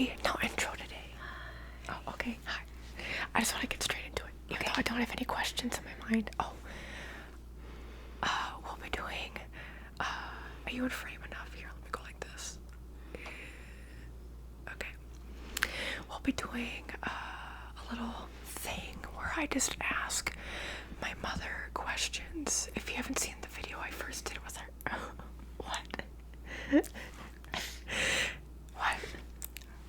today. No intro today. Oh, okay. Hi. I just want to get straight into it. Even though I don't have any questions in my mind. Oh. We'll be doing, are you in frame enough? Here, let me go like this. Okay. We'll be doing, a little thing where I just ask my mother questions. If you haven't seen the video I first did with her. What? What?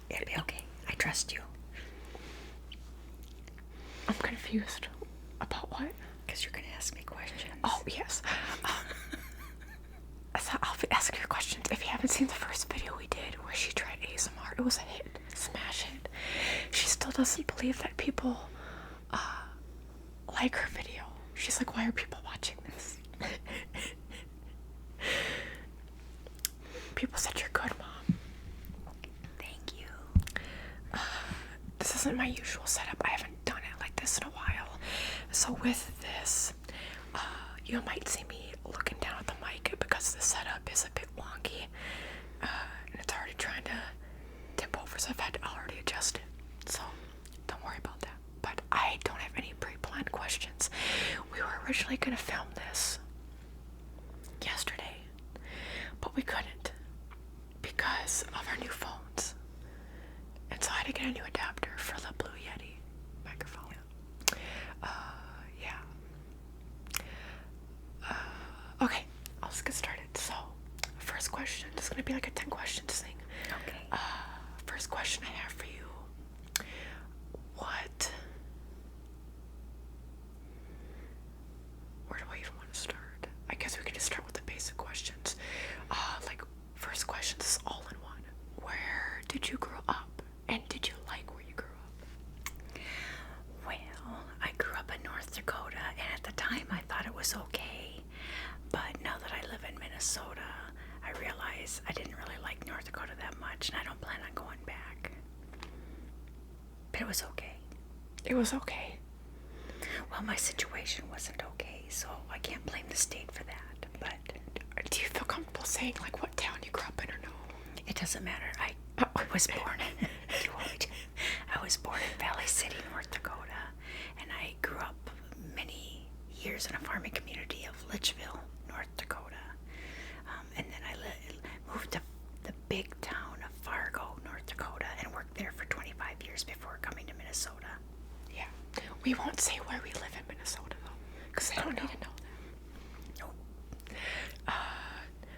It'll be okay. I trust you. I'm confused. About what? Because you're going to ask me questions. Oh, yes. So I'll be asking her questions. If you haven't seen the first video we did where she tried ASMR, it was a hit. Smash hit. She still doesn't believe that people like her video. She's like, why are people watching this? People said you're good, Mom. Thank you. This isn't my usual setup. I haven't done it like this in a while. So with this, you might see me looking down at the mic because the setup is a bit wonky. And it's already trying to tip over, so I've had to already adjust it. So don't worry about that. But I don't have any pre-planned questions. We were originally going to film this yesterday, but we couldn't because of our new phones. And so I had to get a new adapter for the Blue Yeti microphone. Yeah. Okay, I'll just get started. So, first question. This is going to be like a 10 questions thing. Okay. First question I have for you. Where do I even want to start? I guess we can just start with the basic questions. Like, first question, this is all in one. Where did you grow up? And did you like where you grew up? Well, I grew up in North Dakota, and at the time I thought it was okay. But now that I live in Minnesota, I realize I didn't really like North Dakota that much, and I don't plan on going back. But it was okay. It was okay. Well, my situation wasn't okay, so I can't blame the state for that. But do you feel comfortable saying like what town you grew up in or no? it doesn't matter. I was born in I was born in Valley City, North Dakota, and I grew up many years in a farming community of Litchville, North Dakota. And then I moved to the big town of Fargo, North Dakota, and worked there for 25 years before coming to Minnesota. Yeah. We won't say where we live in Minnesota though, because they don't need to know that. No.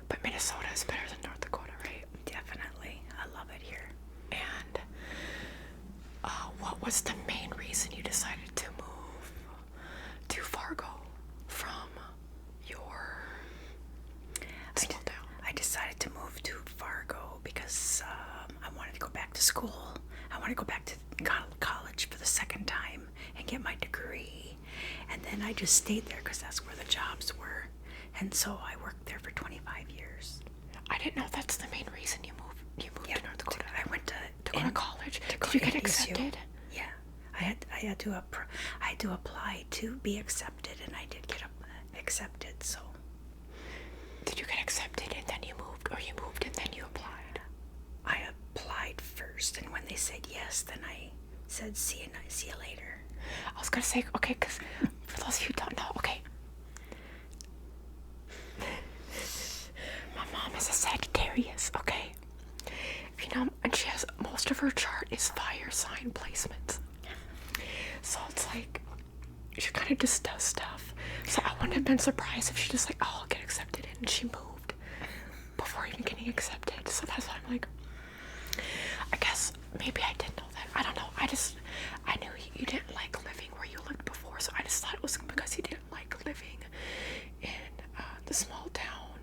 But Minnesota is better than North Dakota, right? Definitely. I love it here. And what was the main reason you decided to move to Fargo from your small town? I decided to move to Fargo because I wanted to go back to school. I wanted to go back to college for the second time and get my degree. And then I just stayed there because that's where the jobs were. And so I worked there for 25 years. I didn't know that's the main reason you moved Yeah, to North Dakota. I went to go to college. go Did you to get NSU. accepted? Yeah, I had to apply to be accepted, and I did get accepted. So Did you get accepted and then you moved, or you moved and then you applied? I applied first, and when they said yes, then I said see you later. I was gonna say, okay, because for those of you who don't know, okay, my mom is a Sagittarius, okay? You know, and she has, most of her chart is fire sign placements. So it's like, she kind of just does stuff. So I wouldn't have been surprised if she just like, oh, I'll get accepted in, and she moved before even getting accepted. So that's why I'm like, I guess maybe I didn't know that. I don't know. I knew you didn't like living where you lived before, so I just thought it was because you didn't like living in the small town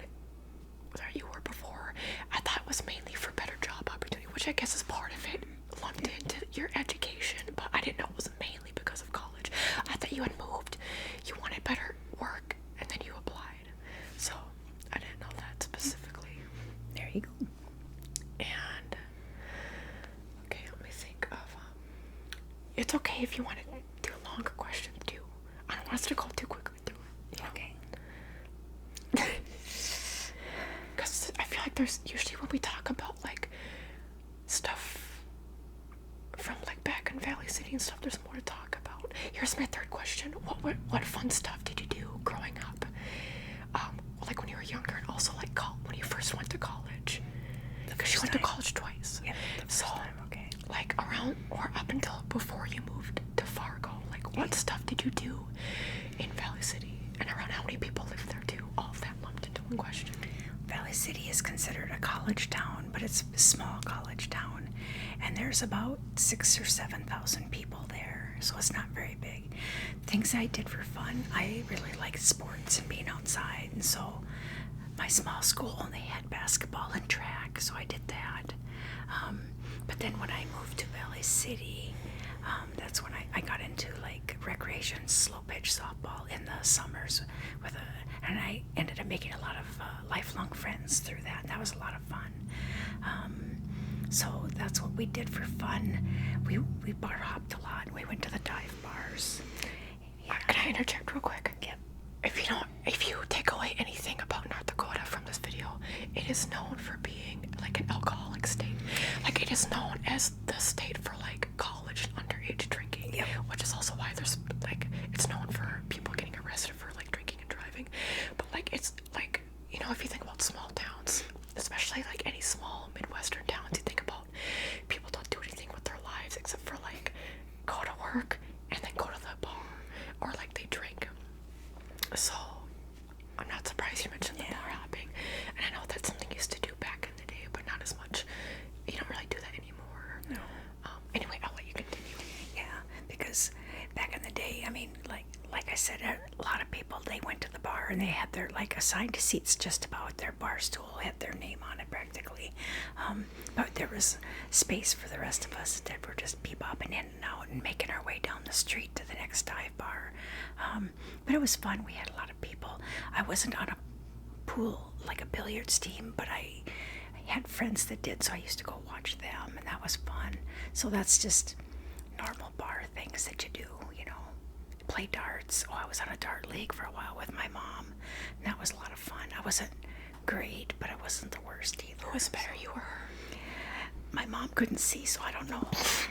where you were before. I thought it was mainly for better job opportunity, which I guess is part of it, lumped into your education, but I didn't know it was mainly because of college. I thought you had moved, you wanted better work, and then you applied. So I didn't know that specifically. There you go. And okay, let me think of it's okay if you want to do longer questions too. I don't want us to go too quickly through it. Okay. Because I feel like there's usually when we talk about like stuff City and stuff, there's more to talk about. Here's my third question. What fun stuff did you do growing up? Like when you were younger, and also like when you first went to college. Because you went to college twice. Yep, the first time, okay. Like around or up until before you moved to Fargo, like what stuff did you do in Valley City? And around how many people live there too? All of that lumped into one question. Valley City is considered a college town, but it's a small college town. And there's about 6,000 or 7,000 people there, so it's not very big. Things I did for fun, I really liked sports and being outside, and so my small school only had basketball and track, so I did that. But then when I moved to Valley City, that's when I got into like recreation, slow pitch softball in the summers and I ended up making a lot of lifelong friends through that. That was a lot of fun. So that's what we did for fun. We bar hopped a lot. We went to the dive bars. Yeah. Can I interject real quick? Yep. If you take away anything about North Dakota from this video, it is known for being like an alcoholic state. Like it is known as the state for like college and underage drinking. Yep. Which is also why there's like it's known for people getting arrested for like drinking and driving. But like it's like, you know, if you think about small towns, especially like any small Midwestern towns, you think about people don't do anything with their lives except for like go to work and then go to the bar or like they drink. So I'm not surprised you mentioned the bar hopping, and I know that's something you used to do back in the day, but not as much. You don't really do that anymore. No. Anyway, I'll let you continue. Yeah, because back in the day, I mean, like I said, a lot of people, they went to the bar and they had their like assigned seats just about. Their bar stool had their name on it practically, but there was space for the rest of us that were just bebopping in and out and making our way down the street to the next dive bar. But it was fun. We had a lot of people. I wasn't on a pool like a billiards team, but I had friends that did, so I used to go watch them, and that was fun. So that's just normal bar things that you do, you know. Play darts. I was on a dart league for a while with my mom, and that was a lot of fun. I wasn't great, but I wasn't the worst either. Who was better, you or her? My mom couldn't see, so I don't know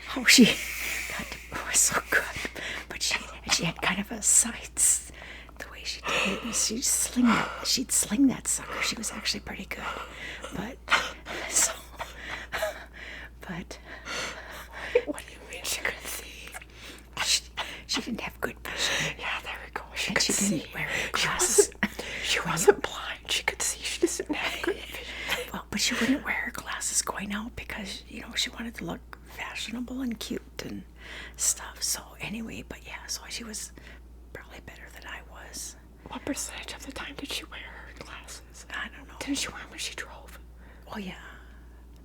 how she got to, it was so good. But she had kind of a sights the way she did it, and she'd sling that sucker. She was actually pretty good. But What do you mean she couldn't see? She didn't have good vision. Yeah, there we go. She And could she see. didn't wear her glasses. She wasn't blind. She could see. She just didn't have good vision. Well, but she wouldn't wear her glasses going out because, you know, she wanted to look fashionable and cute and stuff. So anyway, but yeah, so she was probably better than I was. What percentage of the time did she wear her glasses? I don't know. Didn't she wear them when she drove? Oh yeah,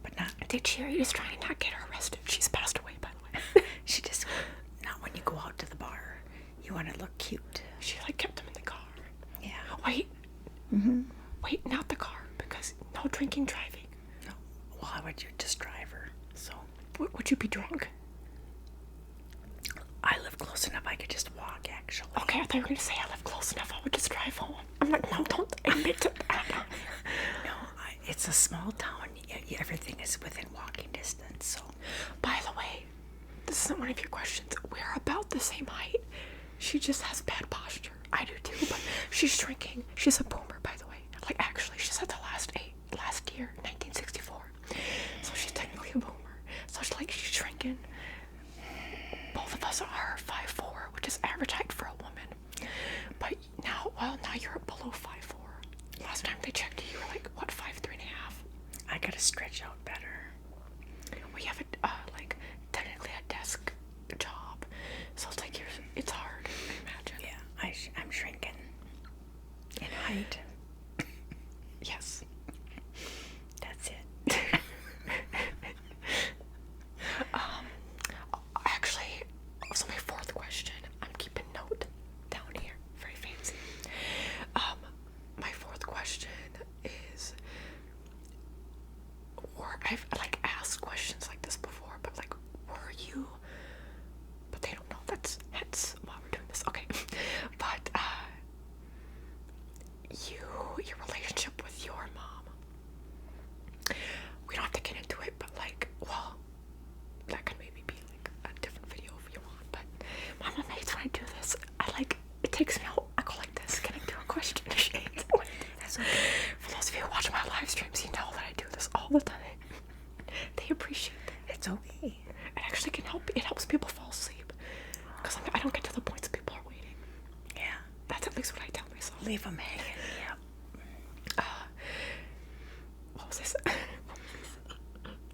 but not. Did she just trying to not get her arrested? She's passed away, by the way. She just not when you go out to the bar. You want to look cute. She like kept them in the car. Yeah. Wait. Wait, not the car, because no drinking, driving. No. Well, I would just drive her. So. Would you be drunk? I live close enough I could just walk, actually. Okay, I thought you were going to say I live close enough I would just drive home. I'm like, no, don't admit to that. No, it's a small town. Everything is within walking distance, so. By the way, this isn't one of your questions. We're about the same height. She just has bad posture. I do too, but she's shrinking. She's a boomer, by the way. Like, actually, she's at the last year, 1964. So she's technically a boomer. So she's shrinking. Both of us are 5'4", which is average height for a woman. But now you're below 5'4". Last time they checked you were like, what, 5'3.5"? I gotta stretch out better. We have technically a desk job, so it's like it's hard, I imagine. Yeah, I'm shrinking in height. Yes. That's it. Actually, so my fourth question, I'm keeping note down here, very fancy. My fourth question is, appreciate that. It's okay. It actually can help. It helps people fall asleep. Because I don't get to the points people are waiting. Yeah. That's at least what I tell myself. Leave them hanging. Yep. What was this?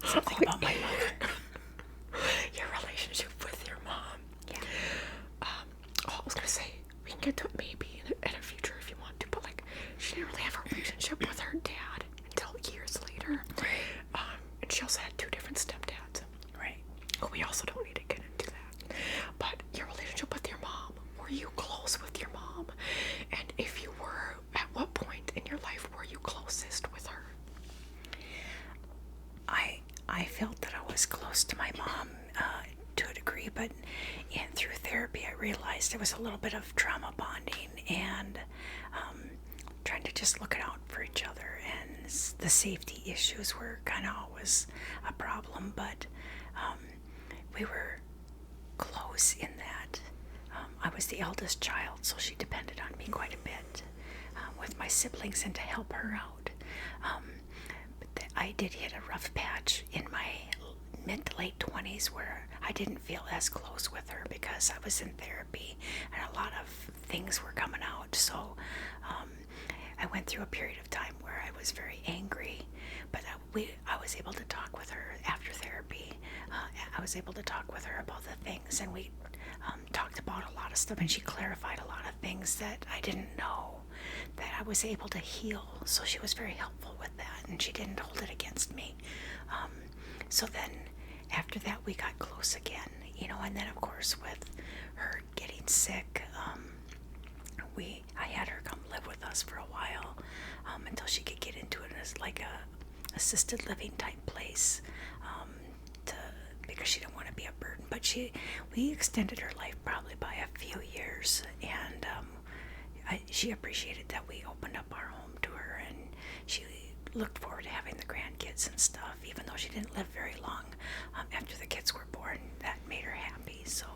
Something about my mother. Your relationship with your mom. Yeah. I was gonna say we can get to it maybe in a future if you want to, but like she didn't really have a relationship with her dad until years later. Right. And she also had 2 different stepdads. Right. But we also don't need to get into that. But your relationship with your mom, were you close with your mom? And if you were, at what point in your life were you closest with her? I felt that I was close to my mom to a degree, but through therapy I realized it was a little bit of trauma bonding and trying to just look out for each other, and the safety issues were kind of always a problem, but we were close in that I was the eldest child, so she depended on me quite a bit with my siblings and to help her out. I did hit a rough patch in my mid to late 20s where I didn't feel as close with her because I was in therapy and a lot of things were coming out. So I went through a period of time where I was very angry, but I was able to talk with her after therapy. I was able to talk with her about the things, and we talked about a lot of stuff, and she clarified a lot of things that I didn't know that I was able to heal. So she was very helpful with that, and she didn't hold it against me. So then after that we got close again, and then of course with her getting sick, I had her come live with us for a while until she could get into it as like a assisted living type place, because she didn't want to be a burden. But we extended her life probably by a few years, and she appreciated that we opened up our home to her, and she looked forward to having the grandkids and stuff, even though she didn't live very long after the kids were born. That made her happy. So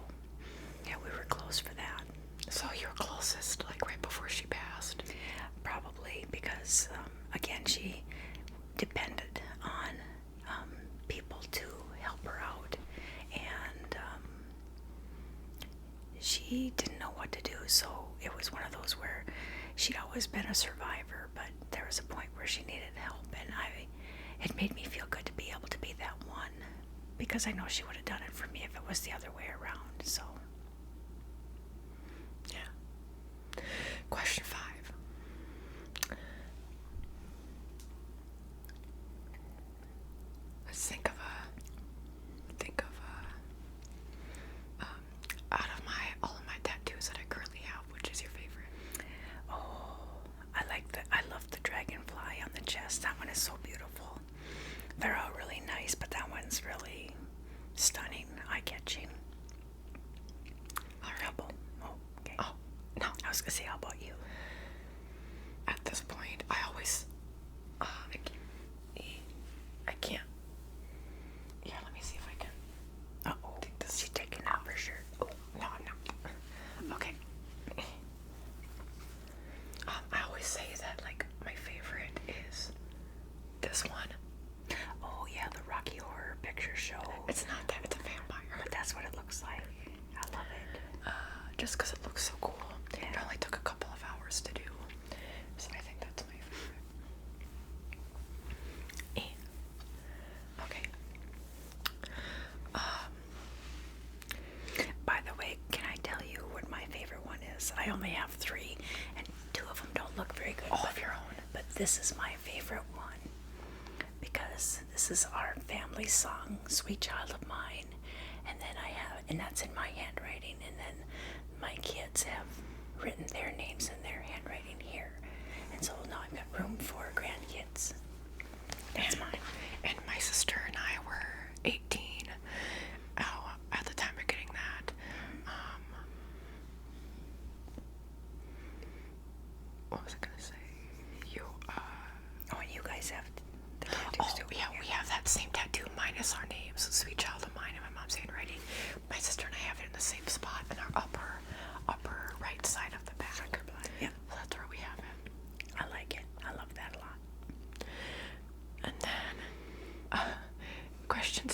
yeah, we were close for that. So you were closest like right before she passed? Probably because again, she depended on people to help her out, and she didn't know what to do. So it was one of those where she'd always been a survivor, but there was a point where she needed help, and it made me feel good to be able to be that one, because I know she would have done it for me if it was the other way around. So yeah. Question 5. Let's think of out of all of my tattoos that I currently have, which is your favorite? oh, I love the dragonfly on the chest. That one is so beautiful. They're all really nice, but that one's really stunning, eye-catching. All right. Oh, okay. Oh, no. I was gonna say, how about you? At this point, I always, I can't. Yeah, let me see if I can. Uh-oh, she's taking off her shirt. Oh, no, I'm not. Okay. I always say that, like, my favorite is this one. Oh yeah, the Rocky Horror Picture Show. It's not that, it's a vampire. But that's what it looks like. I love it. Just because it looks so cool. Yeah. It only took a couple of hours to do. So I think that's my favorite. Okay. By the way, can I tell you what my favorite one is? I only have 3, and 2 of them don't look very good. All of your own. But this is my favorite one, because this is our family song, Sweet Child of Mine. And then and that's in my handwriting, and then my kids have written their names in their handwriting here. And so now I've got room for grandkids. That's mine. And my sister and I were 18 at the time of getting that. What was I gonna say? Oh, and you guys have the tattoos too. Yeah, we have that same tattoo minus our names, Sweet Child of Mine, in my mom's handwriting. My sister and I have it in the same spot in our upper right side of the back. Yeah, So that's where we have it. I like it. I love that a lot. And then, question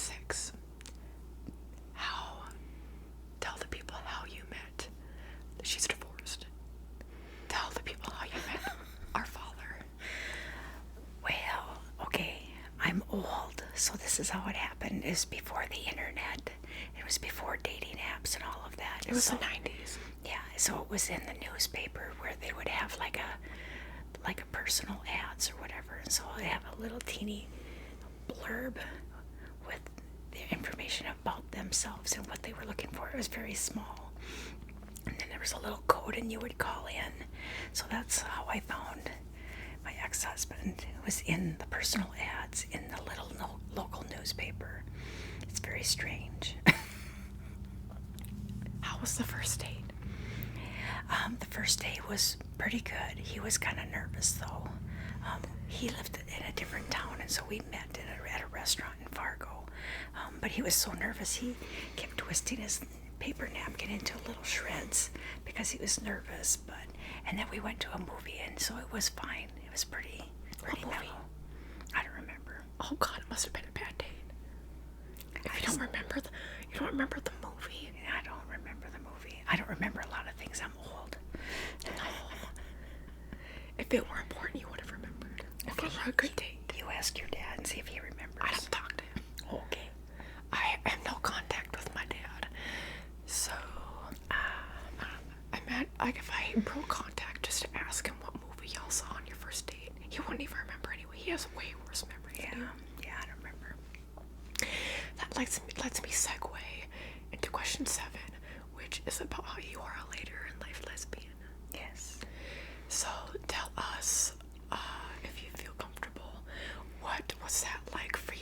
is how it happened, is before the internet. It was before dating apps and all of that. It was the 90s. Yeah, so it was in the newspaper where they would have like a personal ads or whatever, and so they have a little teeny blurb with the information about themselves and what they were looking for. It was very small, and then there was a little code and you would call in. So that's how I found my ex-husband. It was in the personal ads in the little local newspaper. It's very strange. How was the first date? The first day was pretty good. He was kind of nervous, though. He lived in a different town, and so we met at a restaurant in Fargo. But he was so nervous, he kept twisting his paper napkin into little shreds because he was nervous. And then we went to a movie, and so it was fine. It was pretty mellow. I don't remember. Oh God, it must have been a bad date. If you don't remember the movie. I don't remember the movie. I don't remember a lot of things. I'm old. No. If it were important, you would have remembered. If it were a good date. You ask your dad and see if he remembers. I don't talk to him. Okay. I have no contact with my dad. So, if I broke contact just to ask him what movie y'all saw on your first date, he wouldn't even remember anyway. He has way worse memory than you. Yeah, I don't remember. That lets me segue into question 7, which is about how you are a later in life lesbian. Yes. So tell us, if you feel comfortable, what was that like for you,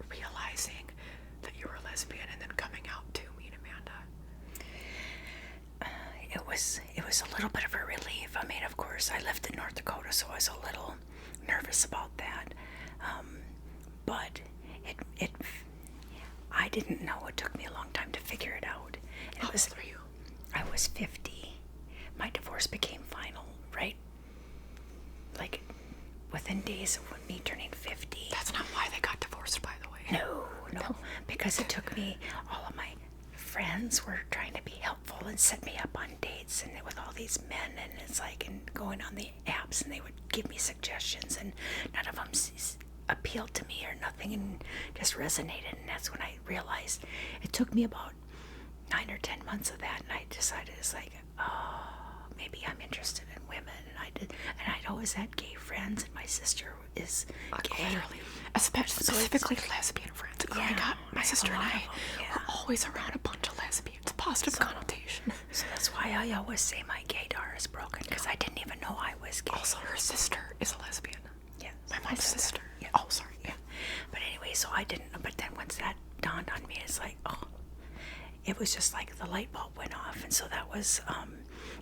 realizing that you were a lesbian and then coming out to me and Amanda? It was a little bit of a relief. I mean, of course, I lived in North Dakota, so I was a little nervous about that. But I didn't know. It took me a long time to figure it out. How old were you? I was 50. My divorce became final, right? Like, within days of me turning 50. That's not why they got divorced, by the way. No. Because it took me, all of my friends were trying to be helpful and set me up on dates and with all these men, and it's like, and going on the apps, and they would give me suggestions, and none of them appealed to me or nothing, and just resonated. And that's when I realized it took me about 9 or 10 months of that, and I decided, it's like, oh, maybe I'm interested in women. And I did, and I'd always had gay friends, and my sister is gay. Literally, specifically lesbian friends. Growing up, my sister and I were always around a bunch of lesbians. Positive connotation. So that's why I always say my gaydar is broken, because I didn't even know I was gay. Also, her sister is a lesbian. Yes. My mom's sister. Yeah. Oh, sorry. Yeah. But anyway, so I didn't know. But then once that dawned on me, it's like, oh, it was just like the light bulb went off. And so that was,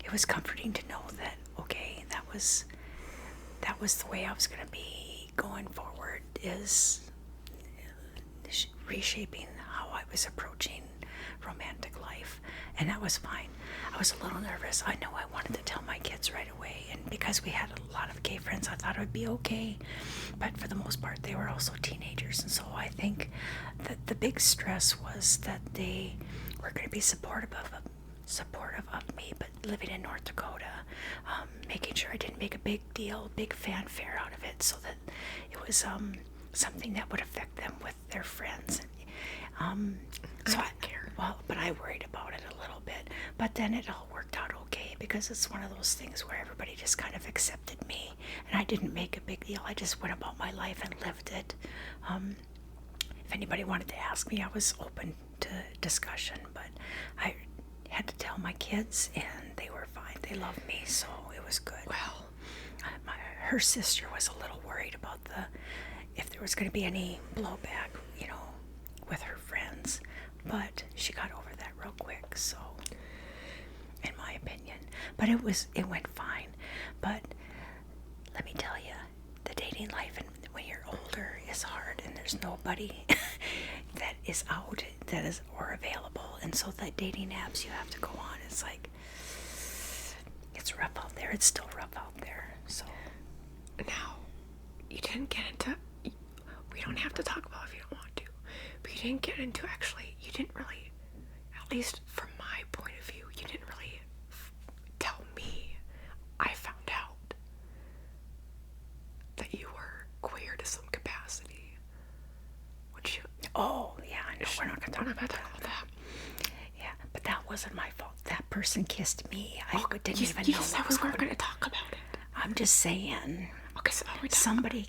it was comforting to know that, okay, that was the way I was going to be going forward, is reshaping how I was approaching romantic life. And that was fine. I was a little nervous. I know I wanted to tell my kids right away, and because we had a lot of gay friends, I thought it would be okay. But for the most part, they were also teenagers, and so I think that the big stress was that they were going to be supportive of me, but living in North Dakota, making sure I didn't make a big deal, big fanfare out of it, so that it was something that would affect them with their friends. I don't care. Well, but I worried about it a little bit. But then it all worked out okay, because it's one of those things where everybody just kind of accepted me, and I didn't make a big deal. I just went about my life and lived it. If anybody wanted to ask me, I was open to discussion, but I had to tell my kids, and they were fine. They loved me, so it was good. Well, her sister was a little worried about if there was going to be any blowback, with her friends, but she got over that real quick, so, in my opinion. But it went fine. But let me tell you, the dating life and when you're older is hard, and there's nobody that is out or available, and so the dating apps you have to go on, it's like, it's rough out there. It's still rough out there. So now, you didn't get into, we don't have to talk about it if you don't want to, but you didn't get into, actually, you didn't really, at least from my point of view, you didn't really tell me. I found out that you were queer to some capacity. we're not going to talk about that. Yeah, but that wasn't my fault. That person kissed me. I didn't even know what was going to talk about it. I'm just saying. Okay, so somebody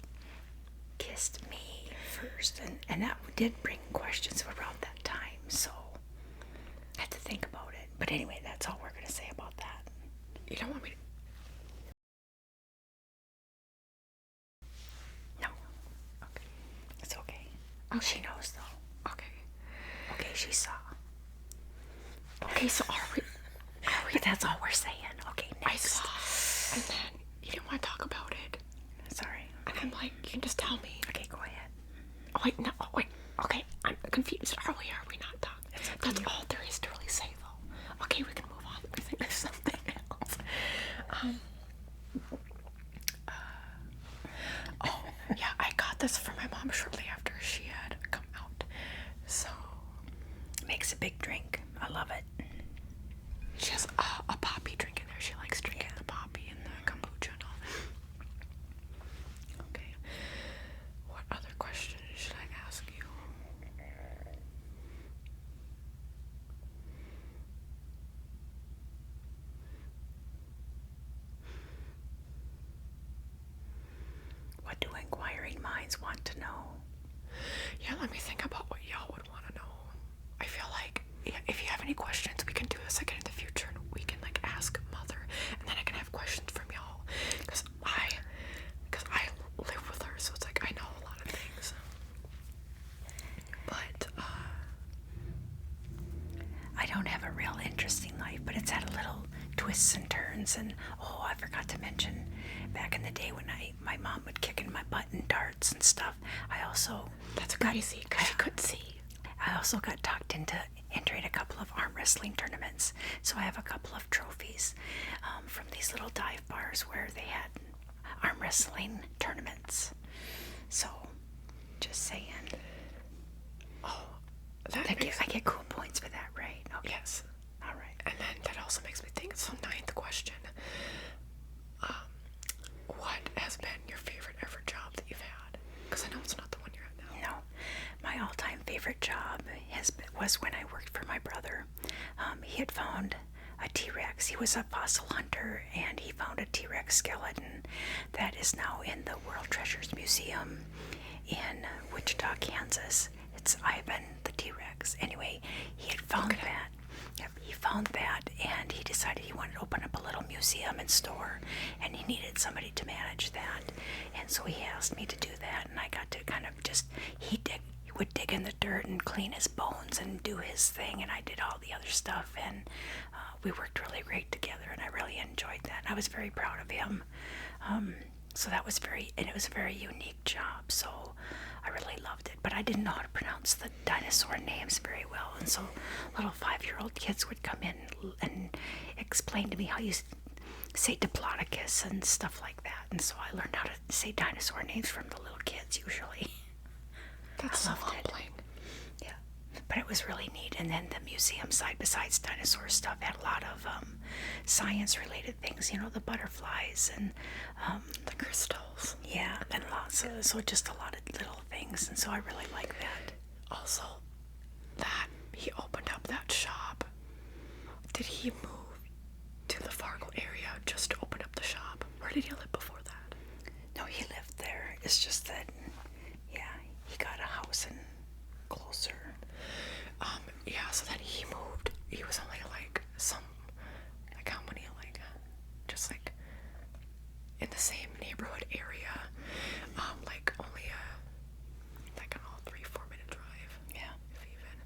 kissed me first, and that did bring questions around that time, so I had to think about it. But anyway, that's all we're going to say about that. You don't want me to... No. Okay. It's okay. She knows, though. Okay. Okay, she saw. Okay, so are we... But that's all we're saying. Okay, next. I saw, and then you didn't want to talk about it. Sorry. And I'm like, you can just tell me. Okay, go ahead. Oh, wait, no, wait. Okay, I'm confused. Are we not talking? That's all there is to really say, though. Okay, we can move on. I think there's something else. Oh, yeah, I got this for my mom shortly after she had come out. So... Makes a big drink. I love it. She has a poppy drink in there. She likes drinking the poppy and the kombucha and all that. Okay. What other question should I ask you? What do inquiring minds want to know? Yeah, let me think about what y'all would want to know. I feel like if you have any questions, we can do this again in the future, and we can like ask Mother, and then I can have questions from y'all, because I live with her, so it's like I know a lot of things. But I don't have a real interesting life, but it's had a little twists and turns. And I forgot to mention, back in the day when my mom would kick in my butt in darts and stuff, that's crazy because she couldn't see. I also got talked into entering a couple of arm wrestling tournaments, so I have a couple of trophies from these little dive bars where they had arm wrestling tournaments. So, just saying. Oh, I get cool points for that, right? Okay. Yes. All right. And then that also makes me think. So, ninth question. What has been your favorite ever job that you've had? Because I know it's not the one you're at now. No, my all-time favorite job was when I worked for my brother. He had found a T-Rex. He was a fossil hunter, and he found a T-Rex skeleton that is now in the World Treasures Museum in Wichita, Kansas. It's Ivan the T-Rex. Anyway, he had found that. Yep, he found that, and he decided he wanted to open up a little museum and store, and he needed somebody to manage that. And so he asked me to do that, and I got to kind of just, he would dig in the dirt and clean his bones and do his thing, and I did all the other stuff, and we worked really great together, and I really enjoyed that. I was very proud of him. So that was it was a very unique job, so I really loved it. But I didn't know how to pronounce the dinosaur names very well, and so little 5-year-old kids would come in and explain to me how you say Diplodocus and stuff like that, and so I learned how to say dinosaur names from the little kids usually. That's so humbling. Yeah, but it was really neat. And then the museum side, besides dinosaur stuff, had a lot of science-related things. The butterflies and the crystals. Yeah, and lots of, so just a lot of little things. And so I really like that. Also, that he opened up that shop. Did he move to the Fargo area just to open up the shop? Where did he live before that? No, he lived there. It's just that, yeah, he got a house and closer. Yeah, so then he moved. He was only how many, just in the same neighborhood area. Only an all 3-4 minute drive. Yeah. If even.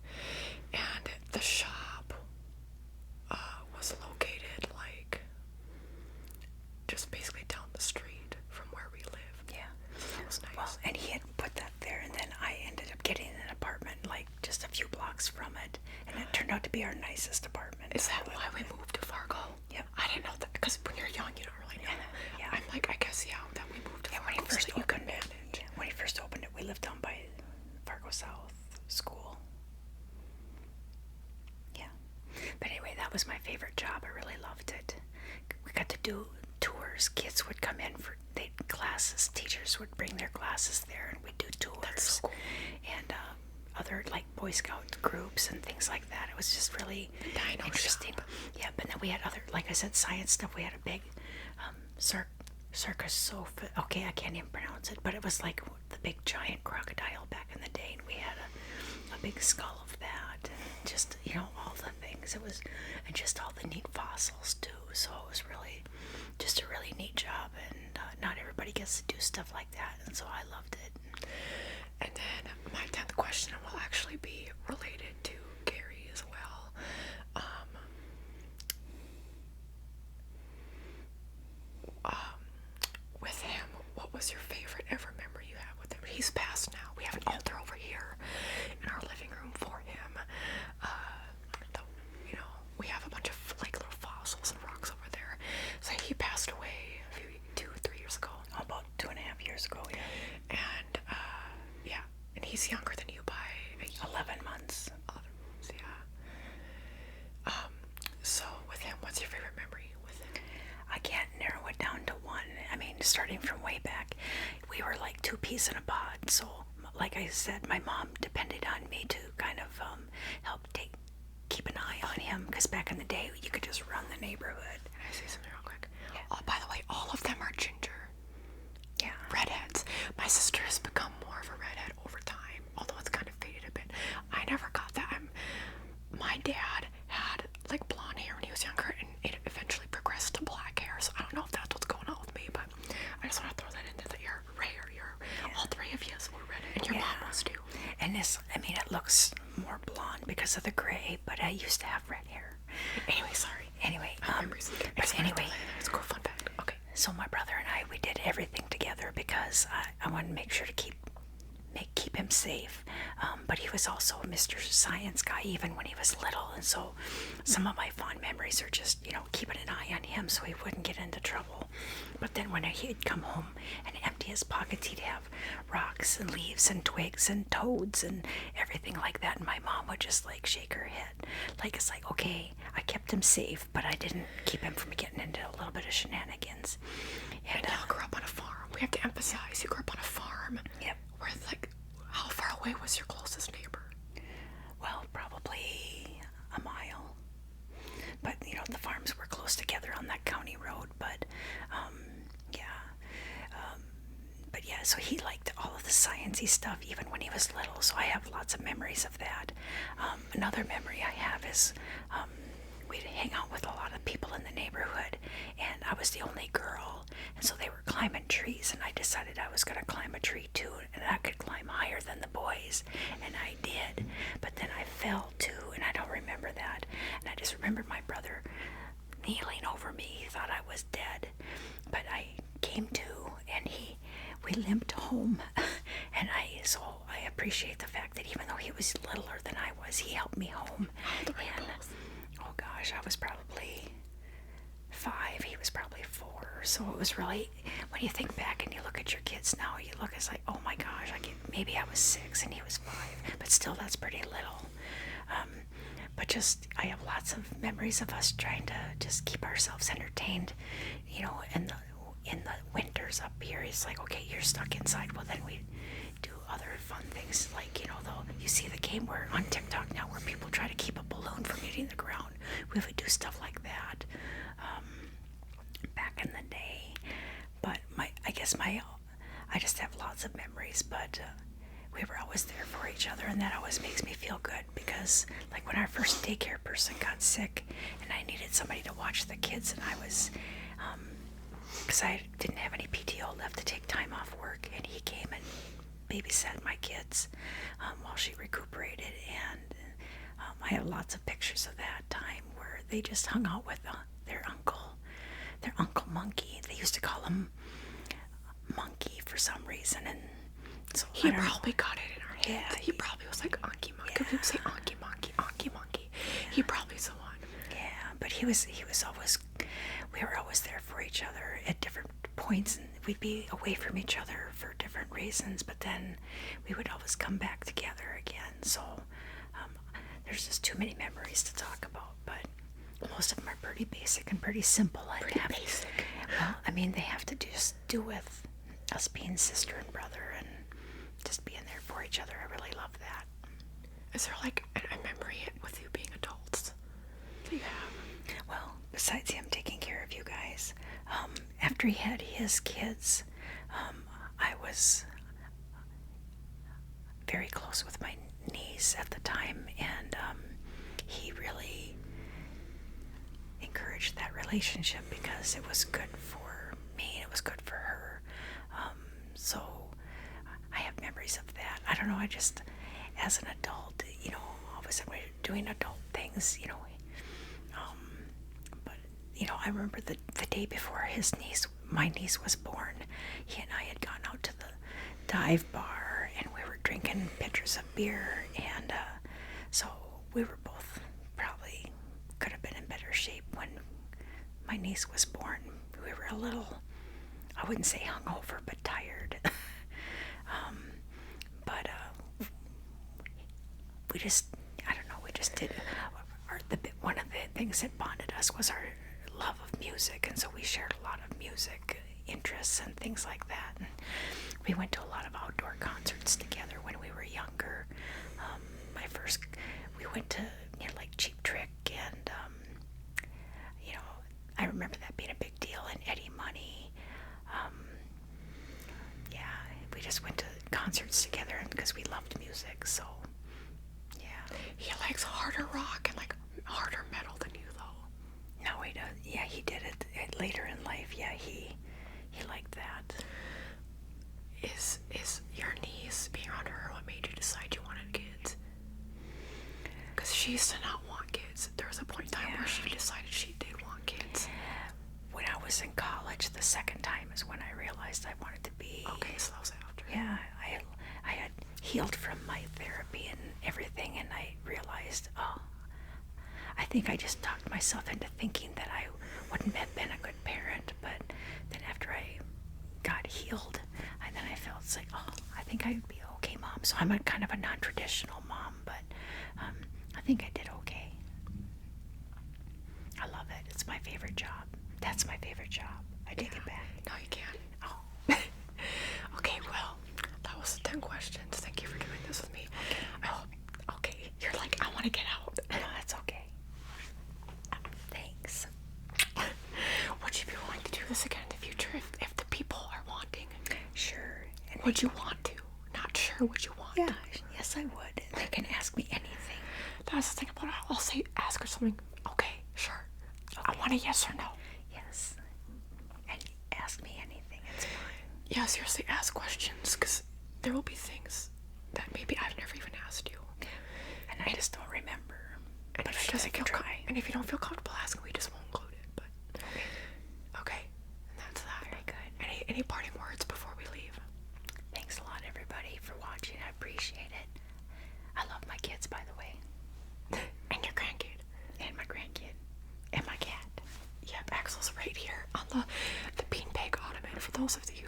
And the shop was located just basically down the street from where we live. Yeah. That was nice. Well, and he had put that there, and then I ended up getting an apartment just a few blocks from it, and it turned out to be our nicest apartment. Is that why we moved to Fargo? Yep. I didn't know that, because when you're young, you don't really know. Yeah. I'm I guess, that we moved to Fargo. When he first opened it, we lived down by Fargo South School. Yeah. But anyway, that was my favorite job. I really loved it. We got to do tours. Kids would come in for classes. Teachers would bring their classes there, and we'd do tours. That's so cool. And other like Boy Scout groups and things like that. It was just really interesting. Yeah, but then we had other, like I said, science stuff. We had a big circus sofa. Okay, I can't even pronounce it, but it was like the big giant crocodile back in the day, and we had a big skull of that, and just, you know, all the things. It was, and just all the neat fossils too. So it was really just a really neat job, and not everybody gets to do stuff like that, and so I loved it. And then my 10th question will actually be related to Gary as well. With him, what was your favorite ever memory you have with him? He's passed now. We have an altar over here in our living room for him. You know, we have a bunch of like little fossils and rocks over there. So he passed away a few 2 or 3 years ago. About 2.5 years ago, yeah. And yeah, and he's younger than you by 11 months. 11 months, yeah. So with him, what's your favorite memory with him? I can't narrow it down to one. I mean, starting from way back, we were like two peas in a pod. So, like I said, my mom depended on me to kind of help keep an eye on him, because back in the day, you could just run the neighborhood. Can I say something real quick? Yeah. Oh, by the way, all of them are ginger. Yeah. Redheads. My sister has become more of a redhead over time, although it's kind of faded a bit. I never got that. My dad had like blonde hair when he was younger, and it eventually progressed to black hair. So I don't know if that's what's going on with me, but I just want to throw that into that you're rare. All three of you were redhead, and your mom was too. And this, I mean, it looks more blonde because of the gray, but I used to have red hair. Anyway, sorry. Anyway, but anyway, it's a cool fun fact. Okay. So my brother and I, we did everything together because I wanted to make sure to keep him safe. But he was also Mr. Science guy even when he was little, and so some of my fond memories are just, you know, keeping an eye on him so he wouldn't get into trouble. But then when he'd come home and empty his pockets, he'd have rocks and leaves and twigs and toads and everything like that, and my mom would just like shake her head. Like, it's like, okay, I kept him safe, but I didn't keep him from getting into a little bit of shenanigans. And y'all grew up on a farm. We have to emphasize, you grew up on a farm. Yep. Where, like, how far away was your closest neighbor? Well, probably a mile. But, you know, the farms were close together on that county road. But, so he liked all of the sciencey stuff even when he was little. So I have lots of memories of that. Another memory I have is we'd hang out with a lot of people in the neighborhood, and I was the only girl. And so they were climbing trees, and I decided I was going to climb a tree too, and I could climb higher than the boys, and I did. But then I fell too, and I don't remember that. And I just remember my brother kneeling over me. He thought I was dead, but I came to, and we limped home. And so I appreciate the fact that even though he was littler than I was, he helped me home. And, oh gosh, I was probably 5, he was probably 4. So it was really, when you think back and you look at your kids now, you look, it's like, oh my gosh, maybe I was 6 and he was 5, but still that's pretty little. But just, I have lots of memories of us trying to just keep ourselves entertained, you know. In the winters up here, it's like, okay, you're stuck inside. Well, then we do other fun things, like, you know, you see the game where on TikTok now where people try to keep a balloon from hitting the ground. We would do stuff like that back in the day. But I just have lots of memories, but we were always there for each other, and that always makes me feel good, because like when our first daycare person got sick and I needed somebody to watch the kids, and I was because I didn't have any PTO left to take time off work, and he came and babysat my kids while she recuperated. And I have lots of pictures of that time where they just hung out with their uncle Monkey. They used to call him Monkey for some reason, and so he probably got it in our heads. Yeah, he probably was like Anki Monkey. Yeah. We would say Anki Monkey, Anki Monkey. Yeah. He probably's the one. Yeah, but he was always, we were always there for each other at different points, and we'd be away from each other for different reasons, but then we would always come back together again. So there's just too many memories to talk about, but most of them are pretty basic and pretty simple. Basic. Well, I mean, they have to just do with us being sister and brother and just being there for each other. I really love that. is there like a memory with you being adults that you have? Well, besides him taking care of you guys, after he had his kids, I was very close with my niece at the time, and he really encouraged that relationship because it was good for me, it was good for her. So I have memories of that. I don't know, I just, as an adult, you know, all of a sudden we're doing adult things, you know. But, you know, I remember the day before my niece was born, he and I had gone out to the dive bar, and we were drinking pitchers of beer, and so we were both probably could have been in better shape when my niece was born. We were a little, I wouldn't say hungover, but tired. But we just, I don't know, we just did, one of the things that bonded us was our love of music, and so we shared a lot of music interests and things like that. And we went to a lot of outdoor concerts together when we were younger. We went to, you know, like Cheap Trick, and you know, I remember that being a big deal, and Eddie Money. Yeah, we just went to concerts together because we loved music. So yeah, He likes harder rock and like harder metal than you, though. no, he does. Yeah, he did it later in life. Yeah, he liked that. Is your niece being around her what made you decide you wanted kids? Because she used to not want kids. There was a point in time where she decided she did want kids. When I was in college, the second time is when I realized I wanted to be. Okay, so that was after. Yeah, I had healed from my therapy and everything, and I realized, oh, I think I just talked myself into thinking that I wouldn't have been a good parent. But then after I got healed, and then I felt it's like, oh, I think I'd be okay, mom. So I'm a kind of a non-traditional mom, but I think I did okay. I love it. It's my favorite job. That's my favorite job. I take it back. No, you can't. Oh. Okay, well, that was 10 questions. Thank you for doing this with me. Oh, okay. You're like, I want to get out. No, that's okay. Thanks. Would you be willing to do this again in the future if the people are wanting? Sure. And Would you want to? Not sure. Would you want yeah, to? yes, I would. They can ask me anything. That's the thing about it. I'll say, ask her something. Okay, sure. Okay. I want a yes or no. Yes. And ask me anything. It's fine. Yeah, seriously, ask questions, because there will be things that maybe I've never even asked you. And I just don't remember. And But if, I it doesn't can feel try. and if you don't feel comfortable asking, we just won't include it. But okay, and that's that. Very good. Any parting words before we leave? Thanks a lot, everybody, for watching. I appreciate it. I love my kids, by the way. And your grandkid. And my grandkid. And my cat. Yep, Axel's right here on the beanbag ottoman. For those of you